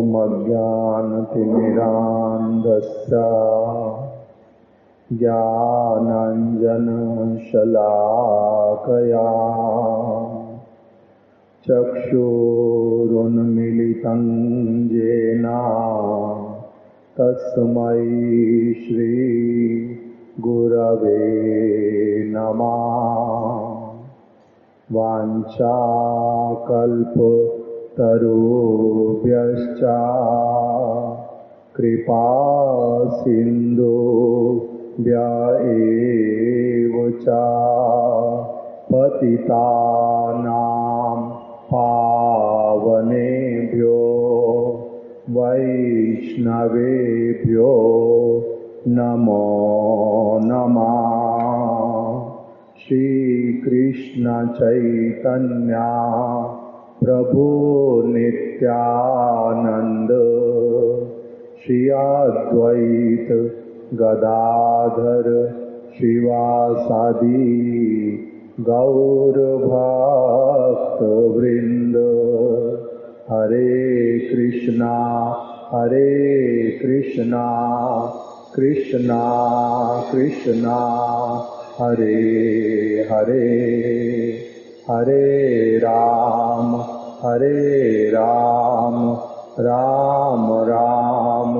ओमज्ञानतिमिरान्धस्य ज्ञानाञ्जनशलाकया चक्षुरुन्मीलितं येन तस्मै श्रीगुरवे नमः। वाञ्छाकल्पतरुभ्यश्च कृपासिन्धुभ्य एव च पतितानां पावनेभ्यो वैष्णवेभ्यो नमो नमः। श्री कृष्ण चैतन्य प्रभु नित्यानंद श्री अद्वैत गदाधर शिवासादि गौर भक्त वृंद। हरे कृष्णा कृष्णा कृष्णा हरे हरे, हरे राम राम राम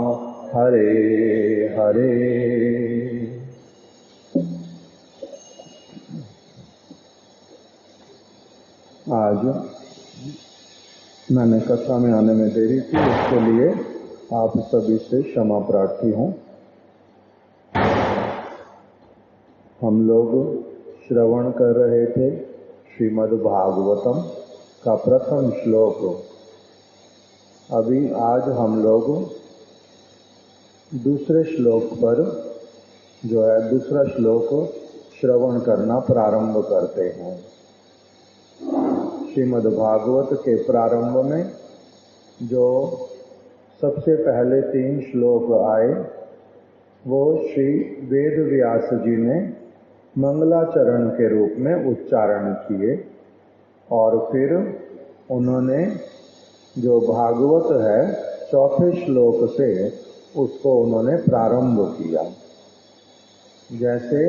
हरे हरे। आज मैंने कथा में आने में देरी की, उसके लिए आप सभी से क्षमा प्रार्थी हूँ। हम लोग श्रवण कर रहे थे श्रीमद् भागवतम का प्रथम श्लोक। अभी आज हम लोग दूसरे श्लोक पर जो है दूसरा श्लोक श्रवण करना प्रारंभ करते हैं। श्रीमद् भागवत के प्रारंभ में जो सबसे पहले 3 श्लोक आए वो श्री वेद व्यास जी ने मंगलाचरण के रूप में उच्चारण किए और फिर उन्होंने जो भागवत है 4थे श्लोक से उसको उन्होंने प्रारंभ किया। जैसे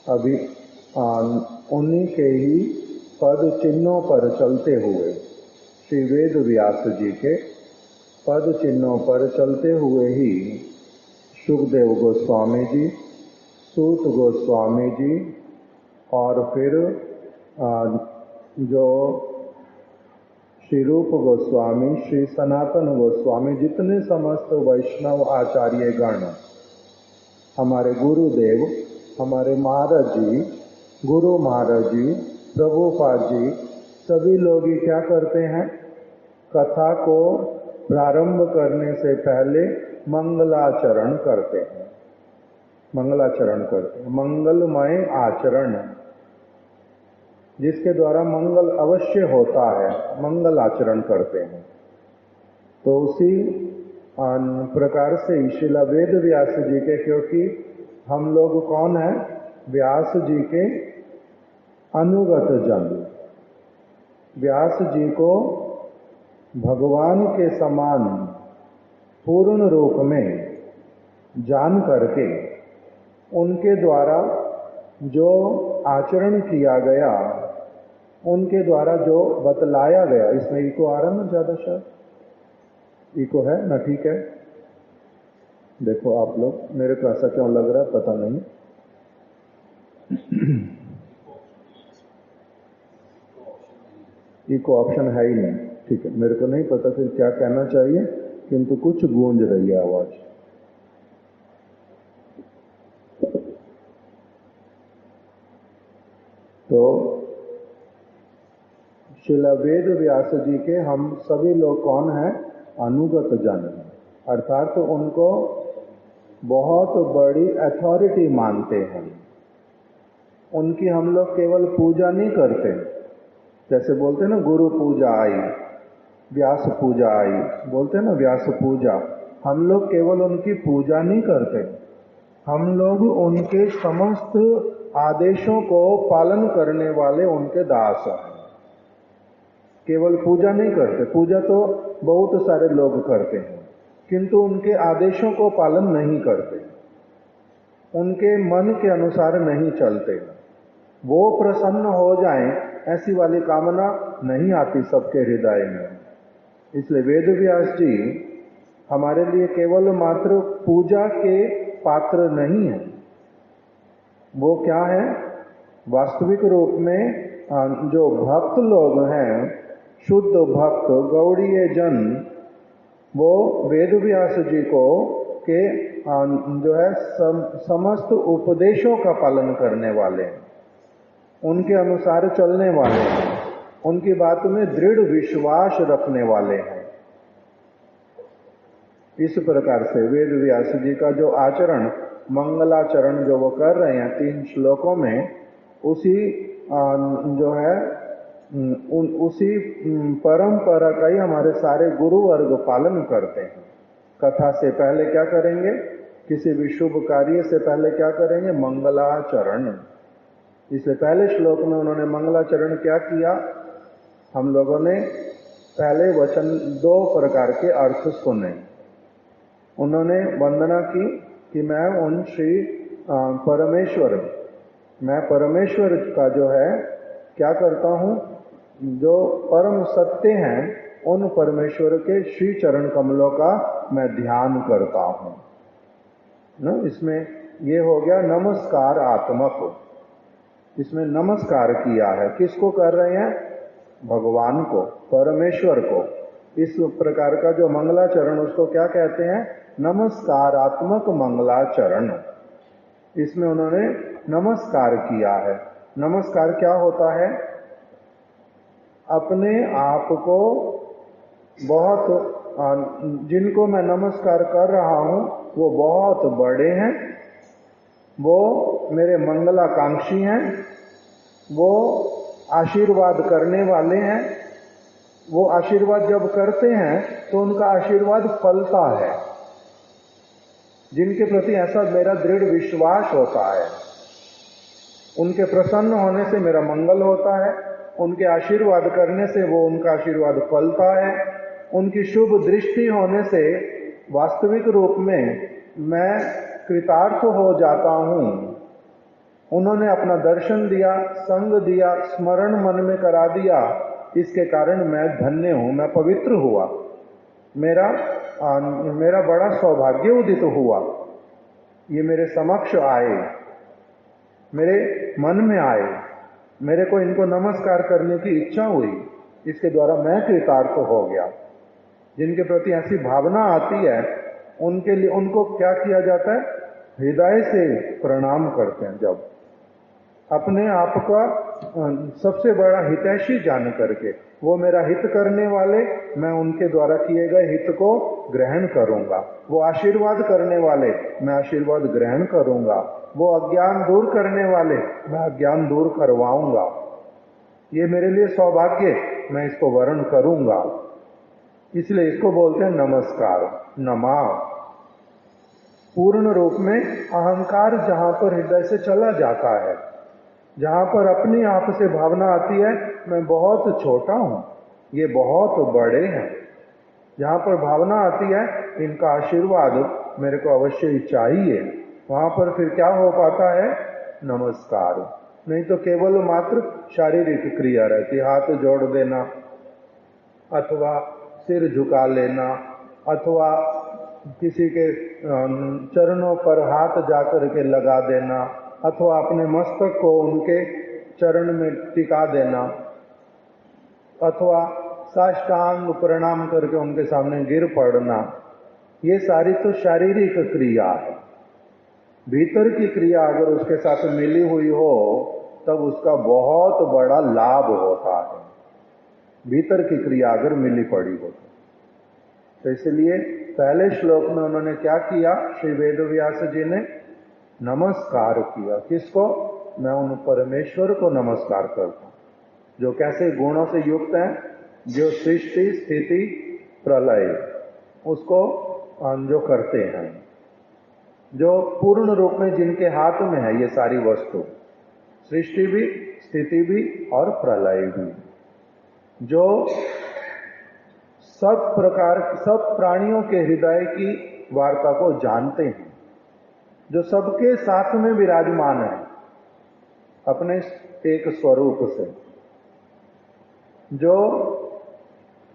अभी उन्हीं के ही पद चिन्हों पर चलते हुए श्री वेद व्यास जी के पद चिन्हों पर चलते हुए ही सुखदेव गोस्वामी जी, सूत गोस्वामी जी और फिर जो श्री रूप गोस्वामी, श्री सनातन गोस्वामी, जितने समस्त वैष्णव आचार्य गण, हमारे गुरुदेव, हमारे महाराज जी, गुरु महाराज जी, प्रभुपाद जी, सभी लोग ही क्या करते हैं, कथा को प्रारंभ करने से पहले मंगलाचरण करते हैं। मंगलाचरण करते हैं, मंगलमय आचरण जिसके द्वारा मंगल अवश्य होता है, मंगल आचरण करते हैं। तो उसी प्रकार से शिला वेद व्यास जी के, क्योंकि हम लोग कौन है, व्यास जी के अनुगत जन, व्यास जी को भगवान के समान पूर्ण रूप में जान करके उनके द्वारा जो आचरण किया गया, उनके द्वारा जो बतलाया गया, इसमें इको आ रहा ना ज्यादा, शायद इको है ना, ठीक है। देखो आप लोग, मेरे को ऐसा क्यों लग रहा है पता नहीं। इको ऑप्शन है ही नहीं, ठीक है। मेरे को नहीं पता फिर क्या कहना चाहिए, किंतु कुछ गूंज रही है आवाज। तो शिला वेद व्यास जी के हम सभी लोग कौन हैं, अनुगत जन, अर्थात तो उनको बहुत बड़ी अथॉरिटी मानते हैं। उनकी हम लोग केवल पूजा नहीं करते, जैसे बोलते हैं ना गुरु पूजा आई, व्यास पूजा आई, बोलते हैं ना व्यास पूजा। हम लोग केवल उनकी पूजा नहीं करते, हम लोग उनके समस्त आदेशों को पालन करने वाले उनके दास हैं। केवल पूजा नहीं करते, पूजा तो बहुत सारे लोग करते हैं, किंतु उनके आदेशों को पालन नहीं करते, उनके मन के अनुसार नहीं चलते। वो प्रसन्न हो जाएं ऐसी वाली कामना नहीं आती सबके हृदय में। इसलिए वेद व्यास जी हमारे लिए केवल मात्र पूजा के पात्र नहीं है, वो क्या है, वास्तविक रूप में जो भक्त लोग हैं, शुद्ध भक्त गौड़ीय जन, वो वेद व्यास जी को के जो है समस्त उपदेशों का पालन करने वाले हैं, उनके अनुसार चलने वाले हैं, उनकी बात में दृढ़ विश्वास रखने वाले हैं। इस प्रकार से वेद व्यास जी का जो आचरण, मंगलाचरण जो वो कर रहे हैं 3 श्लोकों में, उसी जो है उसी परंपरा का ही हमारे सारे गुरु वर्ग पालन करते हैं। कथा से पहले क्या करेंगे, किसी भी शुभ कार्य से पहले क्या करेंगे, मंगलाचरण। इसलिए पहले श्लोक में उन्होंने मंगलाचरण क्या किया, हम लोगों ने पहले वचन 2 प्रकार के अर्थ सुने। उन्होंने वंदना की कि मैं उन श्री परमेश्वर, मैं परमेश्वर का जो है क्या करता हूँ, जो परम सत्य हैं, उन परमेश्वर के श्री चरण कमलों का मैं ध्यान करता हूँ ना। इसमें ये हो गया नमस्कार आत्मक, इसमें नमस्कार किया है, किसको कर रहे हैं, भगवान को, परमेश्वर को। इस प्रकार का जो मंगलाचरण, उसको क्या कहते हैं, नमस्कारात्मक मंगलाचरण। इसमें उन्होंने नमस्कार किया है। नमस्कार क्या होता है, अपने आप को बहुत, जिनको मैं नमस्कार कर रहा हूँ वो बहुत बड़े हैं, वो मेरे मंगलाकांक्षी हैं, वो आशीर्वाद करने वाले हैं, वो आशीर्वाद जब करते हैं तो उनका आशीर्वाद फलता है, जिनके प्रति ऐसा मेरा दृढ़ विश्वास होता है, उनके प्रसन्न होने से मेरा मंगल होता है, उनके आशीर्वाद करने से वो उनका आशीर्वाद फलता है, उनकी शुभ दृष्टि होने से वास्तविक रूप में मैं कृतार्थ हो जाता हूँ। उन्होंने अपना दर्शन दिया, संग दिया, स्मरण मन में करा दिया, इसके कारण मैं धन्य हूँ, मैं पवित्र हुआ, मेरा बड़ा सौभाग्य उदित हुआ। ये मेरे समक्ष आए, मेरे मन में आए, मेरे को इनको नमस्कार करने की इच्छा हुई, इसके द्वारा मैं कृतार्थ हो गया। जिनके प्रति ऐसी भावना आती है उनके लिए, उनको क्या किया जाता है, हृदय से प्रणाम करते हैं। जब अपने आप का सबसे बड़ा हितैषी जान करके, वो मेरा हित करने वाले, मैं उनके द्वारा किए गए हित को ग्रहण करूंगा। वो आशीर्वाद करने वाले, मैं आशीर्वाद ग्रहण करूंगा। वो अज्ञान दूर करने वाले, मैं अज्ञान दूर करवाऊंगा। ये मेरे लिए सौभाग्य, मैं इसको वर्ण करूंगा। इसलिए इसको बोलते हैं नमस्कार, नमा। पूर्ण रूप में अहंकार जहां पर हृदय से चला जाता है, जहां पर अपनी आप से भावना आती है मैं बहुत छोटा हूं, ये बहुत बड़े हैं, जहां पर भावना आती है इनका आशीर्वाद मेरे को अवश्य ही चाहिए, वहां पर फिर क्या हो पाता है, नमस्कार। नहीं तो केवल मात्र शारीरिक क्रिया रहती, हाथ जोड़ देना, अथवा सिर झुका लेना, अथवा किसी के चरणों पर हाथ जाकर के लगा देना, अथवा अपने मस्तक को उनके चरण में टिका देना, अथवा साष्टांग प्रणाम करके उनके सामने गिर पड़ना, ये सारी तो शारीरिक क्रिया है। भीतर की क्रिया अगर उसके साथ मिली हुई हो तब उसका बहुत बड़ा लाभ होता है, भीतर की क्रिया अगर मिली पड़ी हो तो। इसलिए पहले श्लोक में उन्होंने क्या किया, श्री वेदव्यास जी ने नमस्कार किया। किसको, मैं उन परमेश्वर को नमस्कार करता हूं, जो कैसे गुणों से युक्त हैं, जो सृष्टि स्थिति प्रलय उसको जो करते हैं, जो पूर्ण रूप में जिनके हाथ में है ये सारी वस्तु, सृष्टि भी, स्थिति भी और प्रलय भी। जो सब प्राणियों के हृदय की वार्ता को जानते हैं, जो सबके साथ में विराजमान है अपने एक स्वरूप से, जो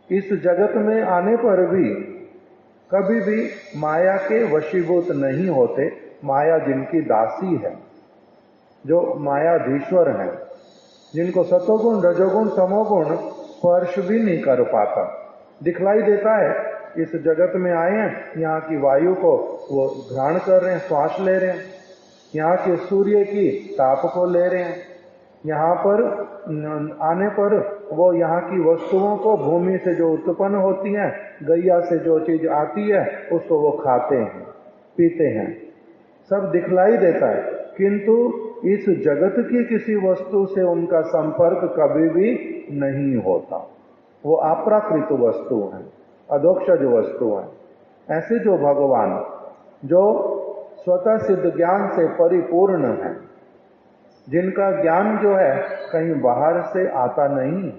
इस जगत में आने पर भी कभी भी माया के वशीभूत नहीं होते, माया जिनकी दासी है, जो मायाधीश्वर हैं, जिनको सतोगुण रजोगुण तमोगुण स्पर्श भी नहीं कर पाता। दिखलाई देता है इस जगत में आए हैं, यहाँ की वायु को वो ग्रहण कर रहे हैं, श्वास ले रहे हैं, यहाँ के सूर्य की ताप को ले रहे हैं, यहाँ पर आने पर वो यहाँ की वस्तुओं को, भूमि से जो उत्पन्न होती हैं, गैया से जो चीज आती है उसको वो खाते हैं, पीते हैं, सब दिखलाई देता है। किंतु इस जगत की किसी वस्तु से उनका संपर्क कभी भी नहीं होता। वो अप्राकृत वस्तु हैं, अधोक्षज वस्तु हैं। ऐसे जो भगवान जो स्वतः सिद्ध ज्ञान से परिपूर्ण है, जिनका ज्ञान जो है कहीं बाहर से आता नहीं,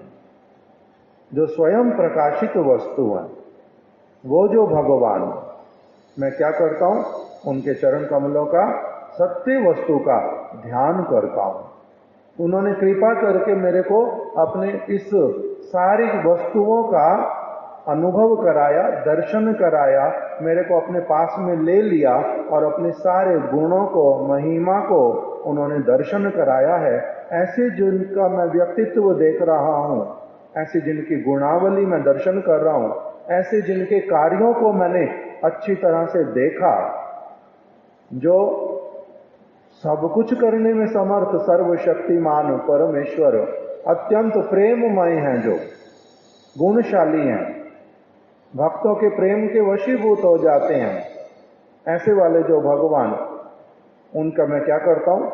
जो स्वयं प्रकाशित वस्तु है, वो जो भगवान, मैं क्या करता हूं, उनके चरण कमलों का, सत्य वस्तु का ध्यान करता हूं। उन्होंने कृपा करके मेरे को अपने इस सारी वस्तुओं का अनुभव कराया, दर्शन कराया, मेरे को अपने पास में ले लिया और अपने सारे गुणों को, महिमा को उन्होंने दर्शन कराया है। ऐसे जिनका मैं व्यक्तित्व देख रहा हूं, ऐसे जिनकी गुणावली मैं दर्शन कर रहा हूं, ऐसे जिनके कार्यों को मैंने अच्छी तरह से देखा, जो सब कुछ करने में समर्थ सर्वशक्तिमान परमेश्वर अत्यंत प्रेममय हैं, जो गुणशाली हैं, भक्तों के प्रेम के वशीभूत हो जाते हैं, ऐसे वाले जो भगवान, उनका मैं क्या करता हूं,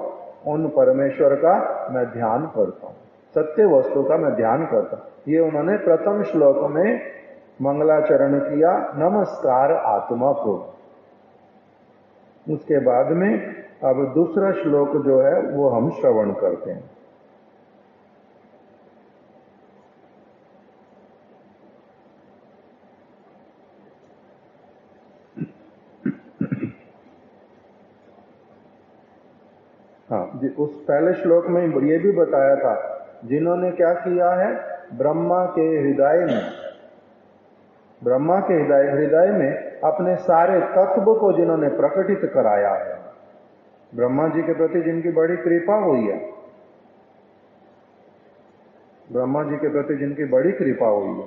उन परमेश्वर का मैं ध्यान करता हूं, सत्य वस्तु का मैं ध्यान करता हूं। ये उन्होंने प्रथम श्लोक में मंगलाचरण किया, नमस्कार आत्मा को। उसके बाद में अब दूसरा श्लोक जो है वो हम श्रवण करते हैं। हाँ जी, उस पहले श्लोक में ये भी बताया था, जिन्होंने क्या किया है, ब्रह्मा के हृदय में अपने सारे तत्व को जिन्होंने प्रकटित कराया है, ब्रह्मा जी के प्रति जिनकी बड़ी कृपा हुई है, ब्रह्मा जी के प्रति जिनकी बड़ी कृपा हुई है,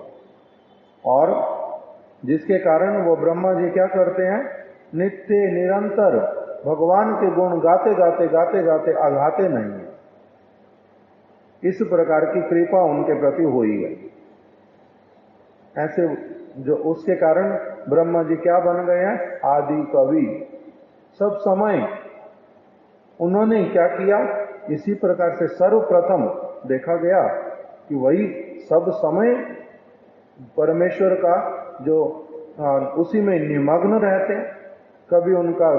और जिसके कारण वो ब्रह्मा जी क्या करते हैं, नित्य निरंतर भगवान के गुण गाते गाते अघाते नहीं है। इस प्रकार की कृपा उनके प्रति हुई है। ऐसे जो उसके कारण ब्रह्मा जी क्या बन गए हैं, आदि कवि। सब समय उन्होंने क्या किया, इसी प्रकार से सर्वप्रथम देखा गया कि वही सब समय परमेश्वर का जो उसी में निमग्न रहते हैं। कभी उनका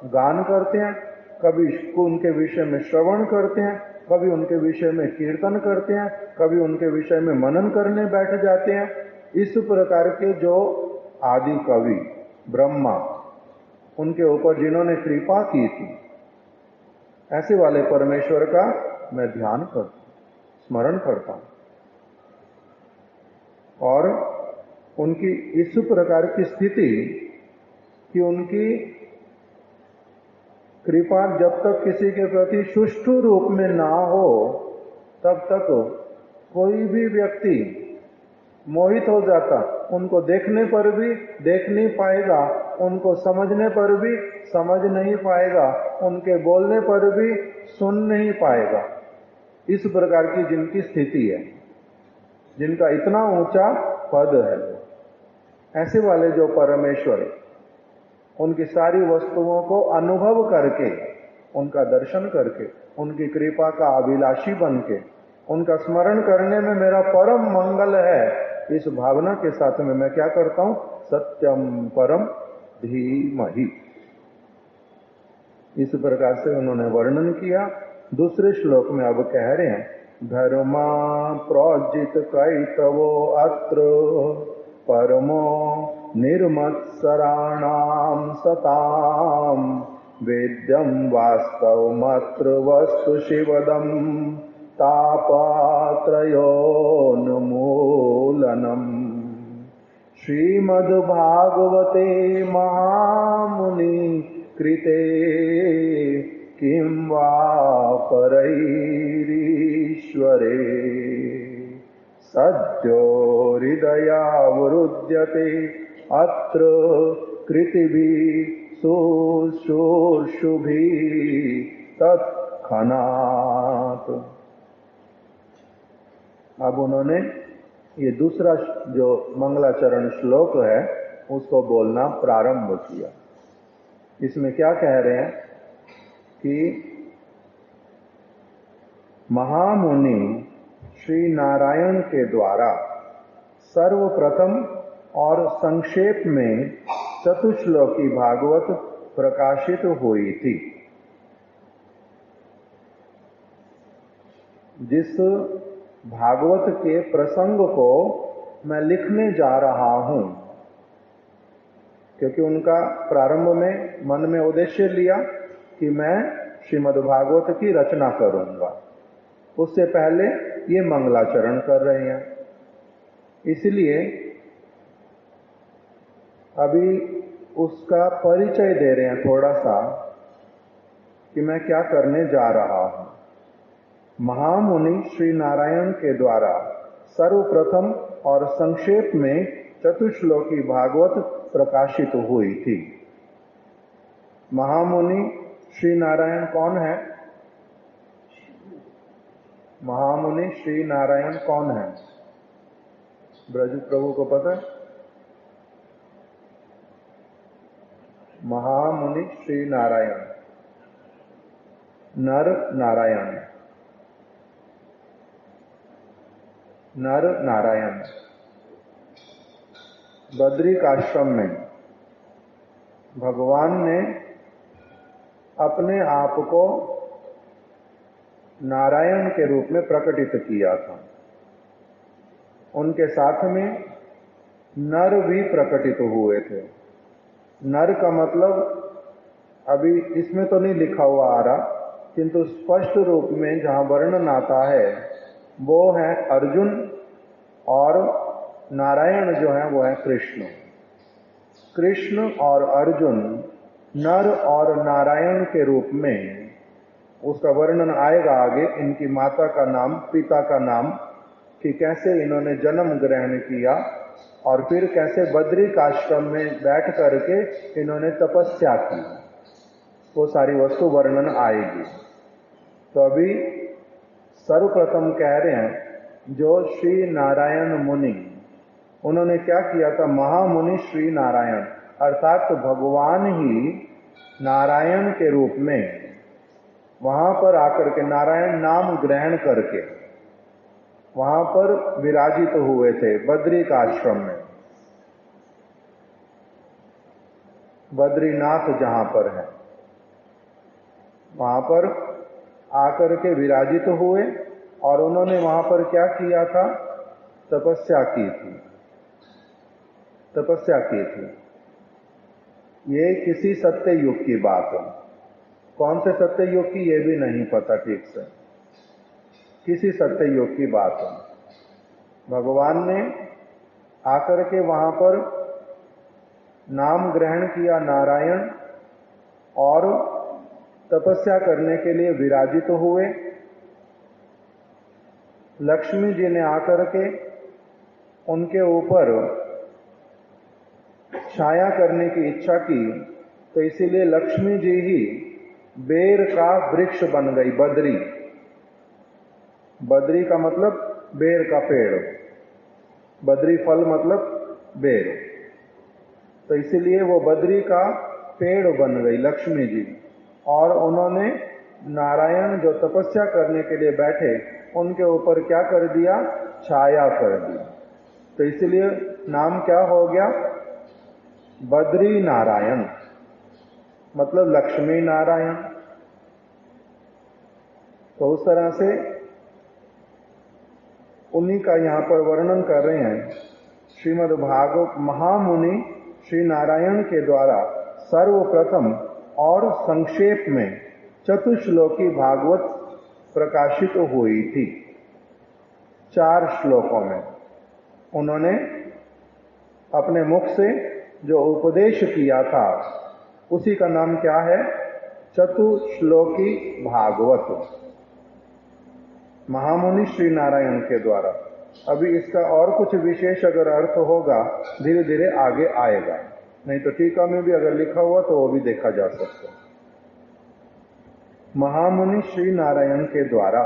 गान करते हैं, कभी उनके विषय में श्रवण करते हैं, कभी उनके विषय में कीर्तन करते हैं, कभी उनके विषय में मनन करने बैठ जाते हैं। इस प्रकार के जो आदि कवि ब्रह्मा, उनके ऊपर जिन्होंने कृपा की थी, ऐसे वाले परमेश्वर का मैं ध्यान करता हूं, स्मरण करता हूं, और उनकी इस प्रकार की स्थिति कि उनकी कृपा जब तक किसी के प्रति सुष्ठु रूप में ना हो, तब तक कोई भी व्यक्ति मोहित हो जाता, उनको देखने पर भी देख नहीं पाएगा, उनको समझने पर भी समझ नहीं पाएगा, उनके बोलने पर भी सुन नहीं पाएगा। इस प्रकार की जिनकी स्थिति है, जिनका इतना ऊंचा पद है, ऐसे वाले जो परमेश्वर उनकी सारी वस्तुओं को अनुभव करके, उनका दर्शन करके, उनकी कृपा का अभिलाषी बन के, उनका स्मरण करने में मेरा परम मंगल है, इस भावना के साथ में मैं क्या करता हूं, सत्यम परम धीमहि, इस प्रकार से उन्होंने वर्णन किया। दूसरे श्लोक में अब कह रहे हैं धर्मा प्रोजित कैतवो अत्र परमो निर्मत्सराणां सतां वेद्यं वास्तवमत्र वस्तु शिवदं तापत्रयोन्मूलनम्। श्रीमद्भागवते महामुनि कृते किं वा परैरीश्वरे सद्यो हृदयावरुध्यते अत्र कृतिभिः शुश्रूषुभिः तत्क्षणात्। अब उन्होंने ये दूसरा जो मंगलाचरण श्लोक है उसको बोलना प्रारंभ किया। इसमें क्या कह रहे हैं कि महामुनि श्री नारायण के द्वारा सर्वप्रथम और संक्षेप में चतुश्लोकी भागवत प्रकाशित हुई थी। जिस भागवत के प्रसंग को मैं लिखने जा रहा हूं, क्योंकि उनका प्रारंभ में मन में उद्देश्य लिया कि मैं श्रीमद् भागवत की रचना करूंगा, उससे पहले ये मंगलाचरण कर रहे हैं। इसलिए अभी उसका परिचय दे रहे हैं थोड़ा सा कि मैं क्या करने जा रहा हूं। महामुनि श्री नारायण के द्वारा सर्वप्रथम और संक्षेप में चतुश्लोकी भागवत प्रकाशित हुई थी। महामुनि श्री नारायण कौन है? महामुनि श्री नारायण कौन है? ब्रज प्रभु को पता है? महामुनि श्री नारायण, नर नारायण, नर नारायण। बद्रिकाश्रम में भगवान ने अपने आप को नारायण के रूप में प्रकटित किया था। उनके साथ में नर भी प्रकटित हुए थे। नर का मतलब अभी इसमें तो नहीं लिखा हुआ आ रहा, किंतु स्पष्ट रूप में जहां वर्णन आता है वो है अर्जुन, और नारायण जो है वो है कृष्ण। कृष्ण और अर्जुन नर और नारायण के रूप में, उसका वर्णन आएगा आगे, इनकी माता का नाम, पिता का नाम, कि कैसे इन्होंने जन्म ग्रहण किया और फिर कैसे बद्रिकाश्रम में बैठ करके इन्होंने तपस्या की, वो सारी वस्तु वर्णन आएगी। तो अभी सर्वप्रथम कह रहे हैं जो श्री नारायण मुनि, उन्होंने क्या किया था? महामुनि श्री नारायण, अर्थात तो भगवान ही नारायण के रूप में वहां पर आकर के, नारायण नाम ग्रहण करके वहां पर विराजित हुए थे बद्रिकाश्रम में। बद्रीनाथ जहां पर है वहां पर आकर के विराजित हुए और उन्होंने वहां पर क्या किया था? तपस्या की थी। तपस्या की थी। ये किसी सत्य युग की बात है। कौन से सत्य युग की ये भी नहीं पता ठीक से, किसी सत्य युग की बात है। भगवान ने आकर के वहां पर नाम ग्रहण किया नारायण, और तपस्या करने के लिए विराजित हुए। लक्ष्मी जी ने आकर के उनके ऊपर छाया करने की इच्छा की, तो इसीलिए लक्ष्मी जी ही बेर का वृक्ष बन गई। बद्री, बद्री का मतलब बेर का पेड़, बद्री फल मतलब बेर, तो इसीलिए वो बद्री का पेड़ बन गई लक्ष्मी जी। और उन्होंने नारायण जो तपस्या करने के लिए बैठे उनके ऊपर क्या कर दिया? छाया कर दी। तो इसलिए नाम क्या हो गया? बद्री नारायण, मतलब लक्ष्मी नारायण। तो उस तरह से उन्हीं का यहाँ पर वर्णन कर रहे हैं। श्रीमद् भागवत महामुनि श्री नारायण के द्वारा सर्वप्रथम और संक्षेप में चतुश्लोकी भागवत प्रकाशित हुई थी। 4 श्लोकों में उन्होंने अपने मुख से जो उपदेश किया था उसी का नाम क्या है? चतुश्लोकी भागवत, महामुनि श्री नारायण के द्वारा। अभी इसका और कुछ विशेष अगर अर्थ होगा धीरे धीरे आगे आएगा, नहीं तो टीका में भी अगर लिखा हुआ तो वो भी देखा जा सकता है। महामुनि श्री नारायण के द्वारा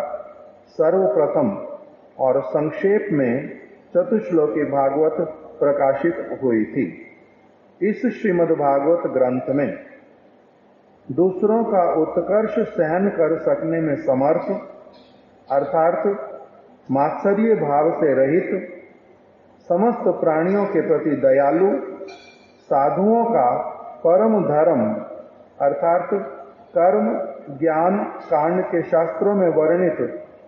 सर्वप्रथम और संक्षेप में चतुश्लोकी भागवत प्रकाशित हुई थी। इस श्रीमद् भागवत ग्रंथ में दूसरों का उत्कर्ष सहन कर सकने में समर्थ, अर्थात मात्सर्य भाव से रहित, समस्त प्राणियों के प्रति दयालु, साधुओं का परम धर्म अर्थात कर्म ज्ञान कांड के शास्त्रों में वर्णित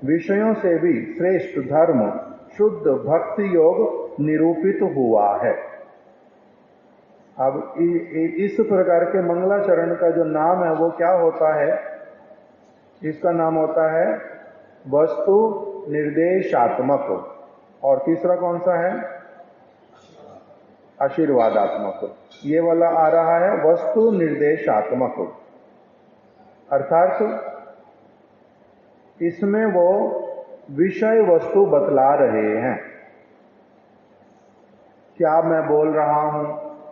विषयों से भी श्रेष्ठ धर्म शुद्ध भक्ति योग निरूपित हुआ है। अब इस प्रकार के मंगलाचरण का जो नाम है वो क्या होता है? इसका नाम होता है वस्तु निर्देशात्मक, और तीसरा कौन सा है? आशीर्वादात्मक। ये वाला आ रहा है वस्तु निर्देशात्मक, अर्थात इसमें वो विषय वस्तु बतला रहे हैं। क्या मैं बोल रहा हूं,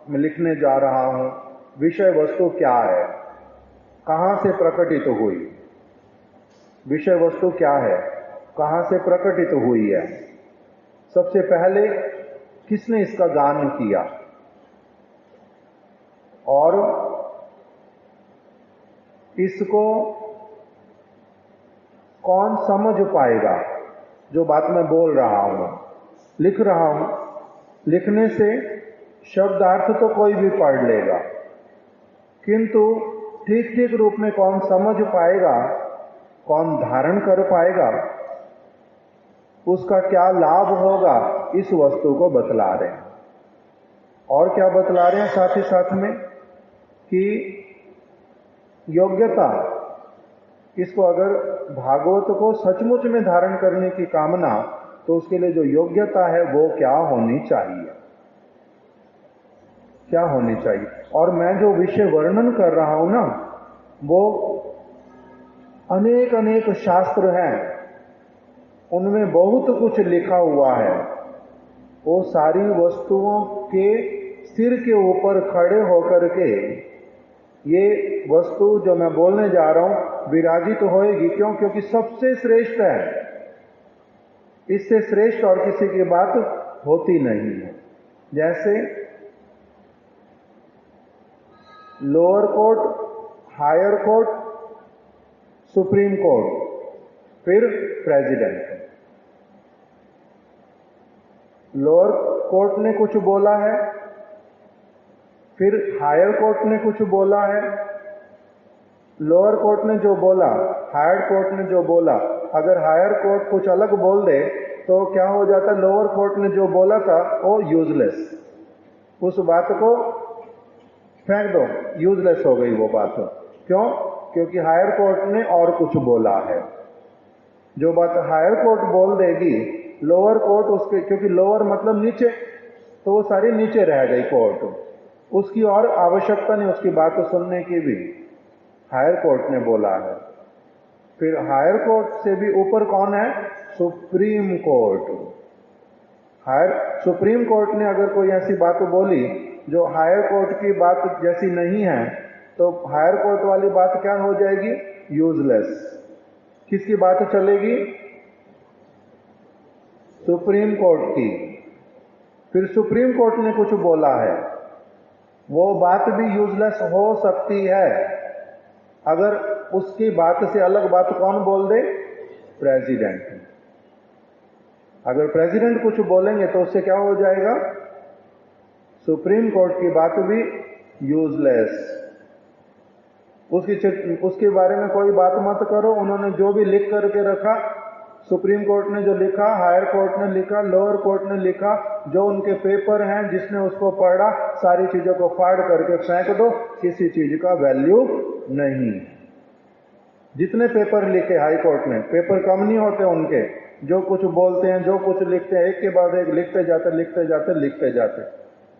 मैं लिखने जा रहा हूं, विषय वस्तु क्या है, कहां से प्रकटित हुई, विषय वस्तु क्या है, कहां से प्रकटित हुई है, सबसे पहले किसने इसका गान किया, और इसको कौन समझ पाएगा जो बात मैं बोल रहा हूं, लिख रहा हूं। लिखने से शब्दार्थ तो कोई भी पढ़ लेगा, किंतु ठीक ठीक रूप में कौन समझ पाएगा, कौन धारण कर पाएगा, उसका क्या लाभ होगा, इस वस्तु को बतला रहे हैं। और क्या बतला रहे हैं साथ ही साथ में कि योग्यता, इसको अगर भागवत को सचमुच में धारण करने की कामना, तो उसके लिए जो योग्यता है वो क्या होनी चाहिए, क्या होनी चाहिए। और मैं जो विषय वर्णन कर रहा हूं ना, वो अनेक अनेक शास्त्र हैं, उनमें बहुत कुछ लिखा हुआ है। वो सारी वस्तुओं के सिर के ऊपर खड़े होकर के ये वस्तु जो मैं बोलने जा रहा हूं विराजित तो होएगी। क्यों? क्योंकि सबसे श्रेष्ठ है, इससे श्रेष्ठ और किसी की बात होती नहीं है। जैसे lower court, higher court, supreme court, फिर प्रेसिडेंट। लोअर कोर्ट ने कुछ बोला है, फिर हायर कोर्ट ने कुछ बोला है। लोअर कोर्ट ने जो बोला, हायर कोर्ट ने जो बोला, अगर हायर कोर्ट कुछ अलग बोल दे तो क्या हो जाता? लोअर कोर्ट ने जो बोला था वो यूजलेस, उस बात को फेंक दो, यूजलेस हो गई वो बात। क्यों? क्योंकि हायर कोर्ट ने और कुछ बोला है। जो बात हायर कोर्ट बोल देगी, लोअर कोर्ट उसके, क्योंकि लोअर मतलब नीचे, तो वो सारी नीचे रह गई कोर्ट, उसकी और आवश्यकता नहीं उसकी बात सुनने की भी, हायर कोर्ट ने बोला है। फिर हायर कोर्ट से भी ऊपर कौन है? Supreme court. सुप्रीम कोर्ट ने अगर कोई ऐसी बात बोली जो हायर कोर्ट की बात जैसी नहीं है, तो हायर कोर्ट वाली बात क्या हो जाएगी? यूजलेस। किसकी बात चलेगी? सुप्रीम कोर्ट की। फिर सुप्रीम कोर्ट ने कुछ बोला है, वो बात भी यूजलेस हो सकती है अगर उसकी बात से अलग बात कौन बोल दे? प्रेसिडेंट। अगर प्रेसिडेंट कुछ बोलेंगे तो उससे क्या हो जाएगा? सुप्रीम कोर्ट की बात भी यूजलेस। उसके बारे में कोई बात मत करो, उन्होंने जो भी लिख करके रखा सुप्रीम कोर्ट ने जो लिखा, हायर कोर्ट ने लिखा, लोअर कोर्ट ने लिखा, जो उनके पेपर हैं, जिसने उसको पढ़ा, सारी चीजों को फाड़ करके फेंक दो, किसी चीज का वैल्यू नहीं। जितने पेपर लिखे हाई कोर्ट ने, पेपर कम नहीं होते उनके, जो कुछ बोलते हैं, जो कुछ लिखते हैं, एक के बाद एक लिखते जाते लिखते जाते लिखते जाते।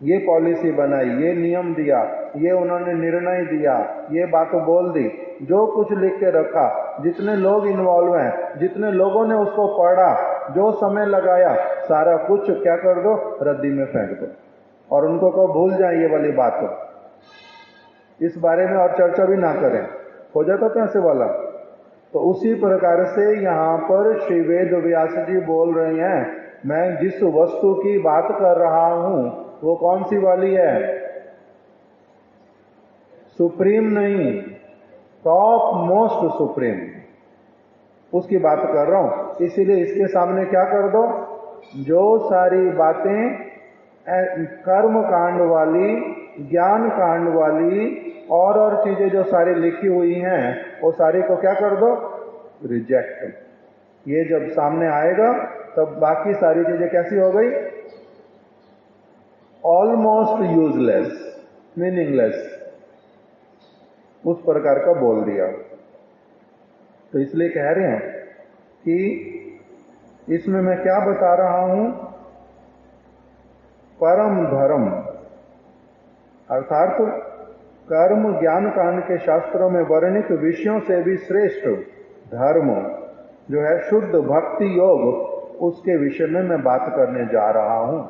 ये पॉलिसी बनाई, ये नियम दिया, ये उन्होंने निर्णय दिया, ये बात बोल दी, जो कुछ लिख के रखा, जितने लोग इन्वॉल्व हैं, जितने लोगों ने उसको पढ़ा, जो समय लगाया, सारा कुछ क्या कर दो, रद्दी में फेंक दो और उनको को भूल जाए ये वाली बात। इस बारे में और चर्चा भी ना करें, हो जाता पैसे वाला। तो उसी प्रकार से यहाँ पर श्री वेद व्यास जी बोल रहे हैं, मैं जिस वस्तु की बात कर रहा हूं वो कौन सी वाली है? सुप्रीम नहीं, टॉप मोस्ट सुप्रीम, उसकी बात कर रहा हूं। इसीलिए इसके सामने क्या कर दो, जो सारी बातें कर्म कांड वाली, ज्ञान कांड वाली और चीजें जो सारी लिखी हुई हैं, वो सारी को क्या कर दो, रिजेक्ट। ये जब सामने आएगा तब बाकी सारी चीजें कैसी हो गई, ऑलमोस्ट यूजलेस, मीनिंगलेस, उस प्रकार का बोल दिया। तो इसलिए कह रहे हैं कि इसमें मैं क्या बता रहा हूं, परम धर्म अर्थात कर्म ज्ञान कांड के शास्त्रों में वर्णित विषयों से भी श्रेष्ठ धर्म जो है शुद्ध भक्ति योग, उसके विषय में मैं बात करने जा रहा हूं।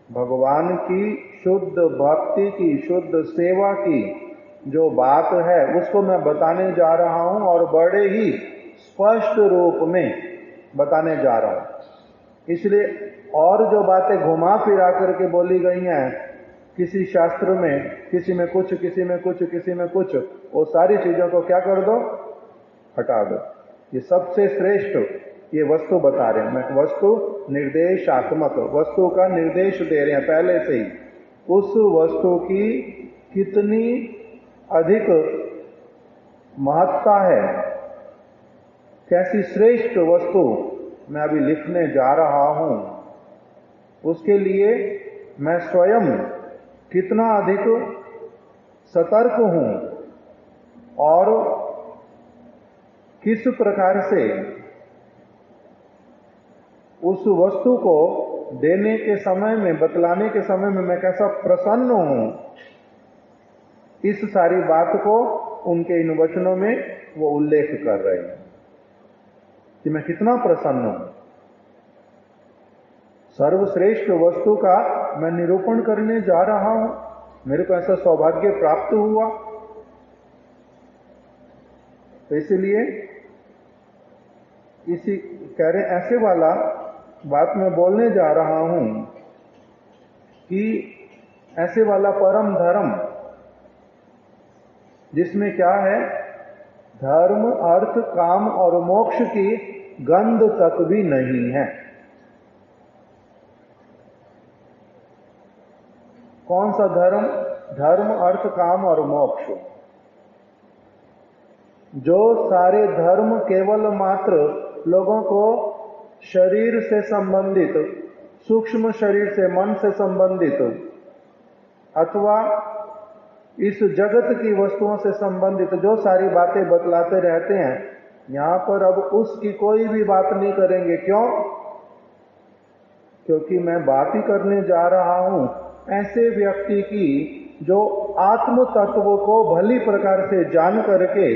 भगवान की शुद्ध भक्ति की, शुद्ध सेवा की जो बात है उसको मैं बताने जा रहा हूं और बड़े ही स्पष्ट रूप में बताने जा रहा हूं। इसलिए और जो बातें घुमा फिरा करके बोली गई हैं किसी शास्त्र में, किसी में कुछ, किसी में कुछ, किसी में कुछ, वो सारी चीजों को क्या कर दो, हटा दो। ये सबसे श्रेष्ठ ये वस्तु बता रहे हैं। मैं वस्तु निर्देशात्मक, वस्तु का निर्देश दे रहे हैं पहले से ही, उस वस्तु की कितनी अधिक महत्ता है, कैसी श्रेष्ठ वस्तु मैं अभी लिखने जा रहा हूं, उसके लिए मैं स्वयं कितना अधिक सतर्क हूं और किस प्रकार से उस वस्तु को देने के समय में, बतलाने के समय में मैं कैसा प्रसन्न हूं, इस सारी बात को उनके इन वचनों में वो उल्लेख कर रहे हैं कि मैं कितना प्रसन्न हूं। सर्वश्रेष्ठ वस्तु का मैं निरूपण करने जा रहा हूं, मेरे को ऐसा सौभाग्य प्राप्त हुआ। तो इसलिए इसी कह रहे ऐसे वाला बात मैं बोलने जा रहा हूं कि ऐसे वाला परम धर्म जिसमें क्या है, धर्म अर्थ काम और मोक्ष की गंध तक भी नहीं है। कौन सा धर्म? धर्म अर्थ काम और मोक्ष। जो सारे धर्म केवल मात्र लोगों को शरीर से संबंधित, सूक्ष्म शरीर से, मन से संबंधित अथवा इस जगत की वस्तुओं से संबंधित जो सारी बातें बतलाते रहते हैं, यहां पर अब उसकी कोई भी बात नहीं करेंगे। क्यों? क्योंकि मैं बात ही करने जा रहा हूं ऐसे व्यक्ति की जो आत्म तत्व को भली प्रकार से जान करके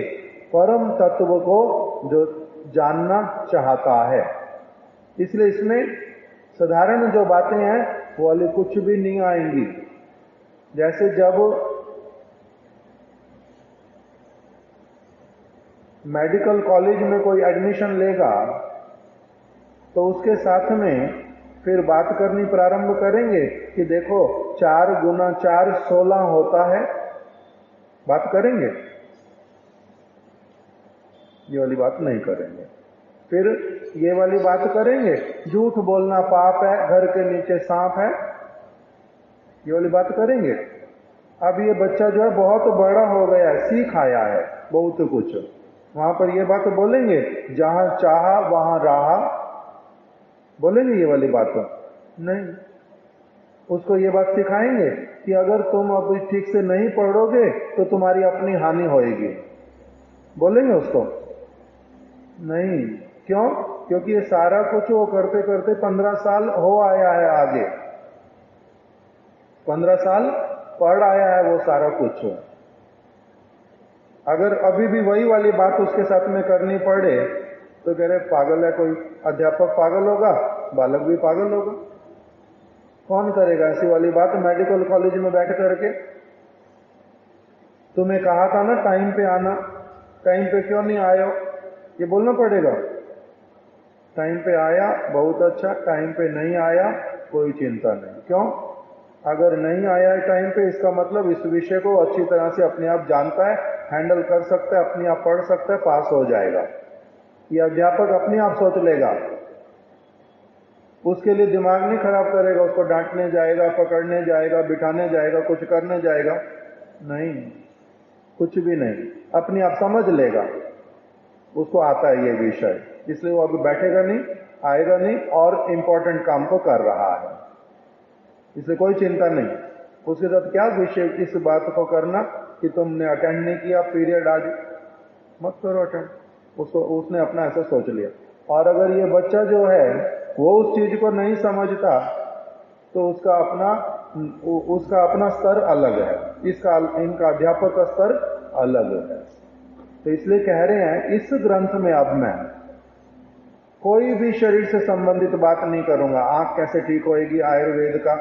परम तत्व को जो जानना चाहता है। इसलिए इसमें साधारण जो बातें हैं वो वाली कुछ भी नहीं आएंगी। जैसे जब मेडिकल कॉलेज में कोई एडमिशन लेगा तो उसके साथ में फिर बात करनी प्रारंभ करेंगे कि देखो 4 गुना 4 16 होता है, बात करेंगे? ये वाली बात नहीं करेंगे। फिर ये वाली बात करेंगे, झूठ बोलना पाप है, घर के नीचे सांप है, ये वाली बात करेंगे। अब ये बच्चा जो है बहुत बड़ा हो गया है, सीख आया है बहुत कुछ, वहां पर ये बात बोलेंगे, जहां चाहा वहां रहा, बोलेंगे ये वाली बात? नहीं। उसको ये बात सिखाएंगे कि अगर तुम अभी ठीक से नहीं पढ़ोगे तो तुम्हारी अपनी हानि होएगी, बोलेंगे उसको? नहीं। क्यों? क्योंकि ये सारा कुछ वो करते करते 15 साल हो आया है आगे, 15 साल पढ़ आया है वो सारा कुछ। अगर अभी भी वही वाली बात उसके साथ में करनी पड़े तो कह रहे पागल है कोई, अध्यापक पागल होगा, बालक भी पागल होगा। कौन करेगा ऐसी वाली बात मेडिकल कॉलेज में बैठ करके? तुम्हें कहा था ना टाइम पे आना, टाइम पे क्यों नहीं आए हो, ये बोलना पड़ेगा। टाइम पे आया बहुत अच्छा, टाइम पे नहीं आया कोई चिंता नहीं। क्यों? अगर नहीं आया टाइम पे, इसका मतलब इस विषय को अच्छी तरह से अपने आप जानता है, हैंडल कर सकता है, अपने आप पढ़ सकता है, पास हो जाएगा। ये अध्यापक अपने आप सोच लेगा, उसके लिए दिमाग नहीं खराब करेगा, उसको डांटने जाएगा, पकड़ने जाएगा, बिठाने जाएगा, कुछ करने जाएगा, नहीं, कुछ भी नहीं, अपने आप समझ लेगा, उसको आता है ये विषय, इसलिए वो अभी बैठेगा नहीं, आएगा नहीं और इम्पोर्टेंट काम को कर रहा है, इसलिए कोई चिंता नहीं। उसके साथ क्या विषय इस बात को करना कि तुमने अटेंड नहीं किया पीरियड आज, मत करो अटेंड, उसको उसने अपना ऐसा सोच लिया। और अगर ये बच्चा जो है वो उस चीज को नहीं समझता तो उसका अपना स्तर अलग है, इनका अध्यापक का स्तर अलग है। तो इसलिए कह रहे हैं इस ग्रंथ में अब मैं कोई भी शरीर से संबंधित बात नहीं करूंगा। आंख कैसे ठीक होएगी आयुर्वेद का,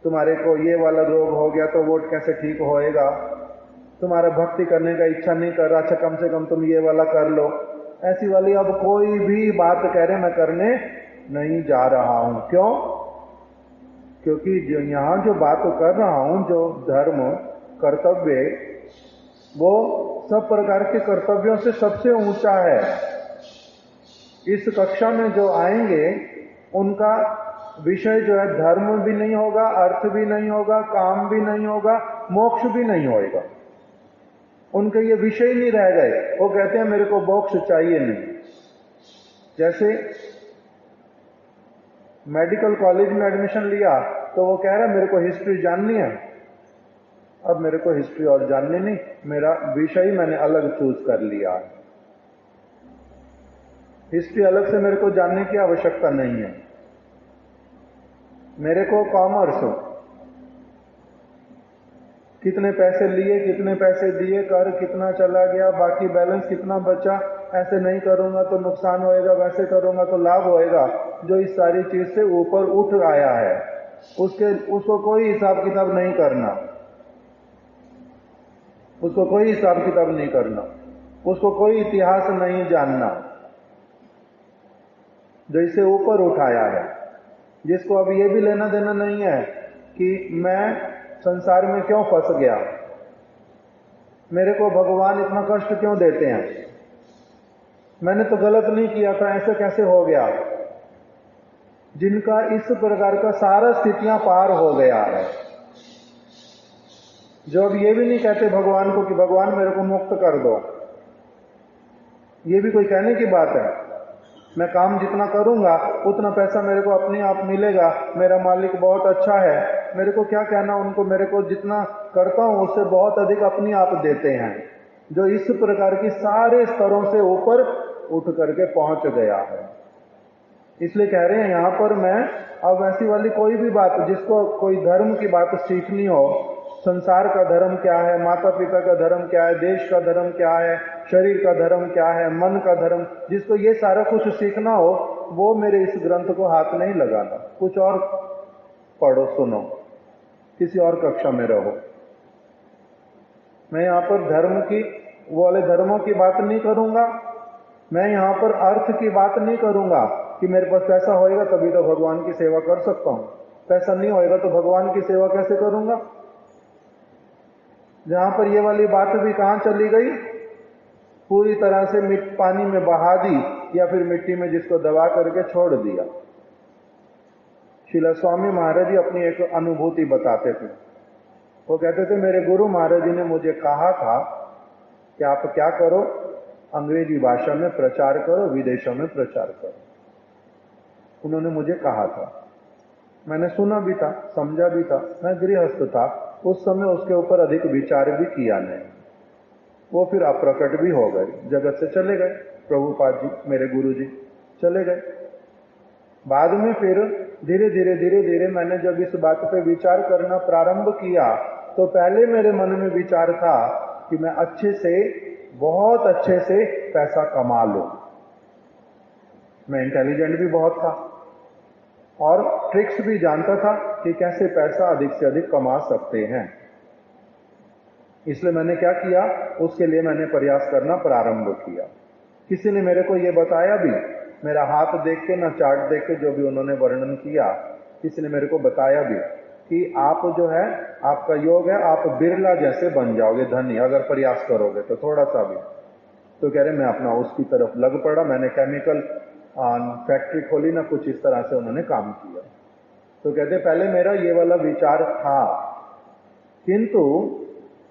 तुम्हारे को ये वाला रोग हो गया तो वो कैसे ठीक होएगा, तुम्हारा भक्ति करने का इच्छा नहीं कर रहा, अच्छा कम से कम तुम ये वाला कर लो, ऐसी वाली अब कोई भी बात कह रहे मैं करने नहीं जा रहा हूं। क्यों? क्योंकि जो यहां जो बात कर रहा हूं, जो धर्म कर्तव्य, वो सब प्रकार के कर्तव्यों से सबसे ऊंचा है। इस कक्षा में जो आएंगे उनका विषय जो है धर्म भी नहीं होगा, अर्थ भी नहीं होगा, काम भी नहीं होगा, मोक्ष भी नहीं होगा। उनके ये विषय नहीं रह गए, वो कहते हैं मेरे को मोक्ष चाहिए नहीं। जैसे मेडिकल कॉलेज में एडमिशन लिया तो वो कह रहा है मेरे को हिस्ट्री जाननी है, अब मेरे को हिस्ट्री और जाननी नहीं, मेरा विषय मैंने अलग चूज कर लिया, हिस्ट्री अलग से मेरे को जानने की आवश्यकता नहीं है, मेरे को कॉमर्स, कितने पैसे लिए, कितने पैसे दिए, कर कितना चला गया, बाकी बैलेंस कितना बचा, ऐसे नहीं करूंगा तो नुकसान होएगा, वैसे करूंगा तो लाभ होएगा, जो इस सारी चीज से ऊपर उठ आया है उसको कोई हिसाब किताब नहीं करना, उसको कोई हिसाब किताब नहीं करना, उसको कोई इतिहास नहीं जानना, जो इसे ऊपर उठाया है, जिसको अब ये भी लेना देना नहीं है कि मैं संसार में क्यों फंस गया, मेरे को भगवान इतना कष्ट क्यों देते हैं, मैंने तो गलत नहीं किया था, ऐसे कैसे हो गया। जिनका इस प्रकार का सारा स्थितियां पार हो गया है, जो अब ये भी नहीं कहते भगवान को कि भगवान मेरे को मुक्त कर दो, ये भी कोई कहने की बात है। मैं काम जितना करूंगा उतना पैसा मेरे को अपने आप मिलेगा, मेरा मालिक बहुत अच्छा है, मेरे को क्या कहना उनको, मेरे को जितना करता हूं उससे बहुत अधिक अपने आप देते हैं, जो इस प्रकार की सारे स्तरों से ऊपर उठ करके पहुंच गया है। इसलिए कह रहे हैं यहां पर मैं अब ऐसी वाली कोई भी बात, जिसको कोई धर्म की बात सीखनी हो, संसार का धर्म क्या है, माता पिता का धर्म क्या है, देश का धर्म क्या है, शरीर का धर्म क्या है, मन का धर्म, जिसको ये सारा कुछ सीखना हो वो मेरे इस ग्रंथ को हाथ नहीं लगाना, कुछ और पढ़ो, सुनो, किसी और कक्षा में रहो। मैं यहां पर धर्म की वो वाले धर्मों की बात नहीं करूंगा, मैं यहां पर अर्थ की बात नहीं करूंगा कि मेरे पास पैसा होएगा तभी तो भगवान की सेवा कर सकता हूं, पैसा नहीं होएगा तो भगवान की सेवा कैसे करूंगा। जहां पर ये वाली बात भी कहां चली गई, पूरी तरह से पानी में बहा दी या फिर मिट्टी में जिसको दबा करके छोड़ दिया। श्रील स्वामी महाराज जी अपनी एक अनुभूति बताते थे, वो कहते थे मेरे गुरु महाराज जी ने मुझे कहा था कि आप क्या करो, अंग्रेजी भाषा में प्रचार करो, विदेशों में प्रचार करो। उन्होंने मुझे कहा था, मैंने सुना भी था, समझा भी था। मैं गृहस्थ था उस समय, उसके ऊपर अधिक विचार भी किया नहीं। वो फिर अप्रकट भी हो गए, जगत से चले गए। प्रभुपाद जी, मेरे गुरु जी चले गए। बाद में फिर धीरे धीरे मैंने जब इस बात पे विचार करना प्रारंभ किया, तो पहले मेरे मन में विचार था कि मैं अच्छे से, बहुत अच्छे से पैसा कमा लूं। मैं इंटेलिजेंट भी बहुत था और ट्रिक्स भी जानता था कि कैसे पैसा अधिक से अधिक कमा सकते हैं। इसलिए मैंने क्या किया, उसके लिए मैंने प्रयास करना प्रारंभ किया। किसी ने मेरे को ये बताया भी, मेरा हाथ देख के ना, चार्ट देख के, जो भी उन्होंने वर्णन किया, किसी ने मेरे को बताया भी कि आप जो है, आपका योग है, आप बिरला जैसे बन जाओगे धनी, अगर प्रयास करोगे तो थोड़ा सा भी। तो कह रहे मैं अपना उसकी तरफ लग पड़ा। मैंने केमिकल फैक्ट्री खोली ना, कुछ इस तरह से उन्होंने काम किया। तो कहते पहले मेरा ये वाला विचार था, किंतु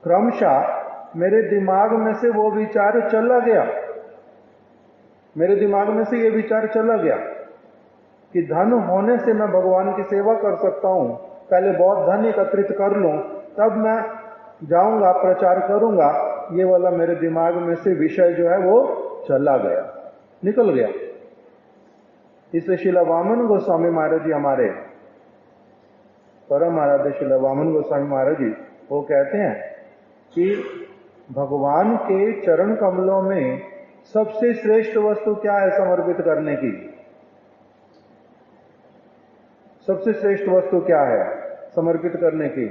क्रमशः मेरे दिमाग में से वो विचार चला गया। मेरे दिमाग में से ये विचार चला गया कि धन होने से मैं भगवान की सेवा कर सकता हूं। पहले बहुत धन एकत्रित कर लूं, तब मैं जाऊंगा, प्रचार करूंगा। ये वाला मेरे दिमाग में से विषय जो है वो चला गया, निकल गया। इसलिए श्रील वामन गोस्वामी महाराज जी, हमारे परम आराध्य श्रील वामन गोस्वामी महाराज जी, वो कहते हैं कि भगवान के चरण कमलों में सबसे श्रेष्ठ वस्तु क्या है समर्पित करने की? सबसे श्रेष्ठ वस्तु क्या है समर्पित करने की?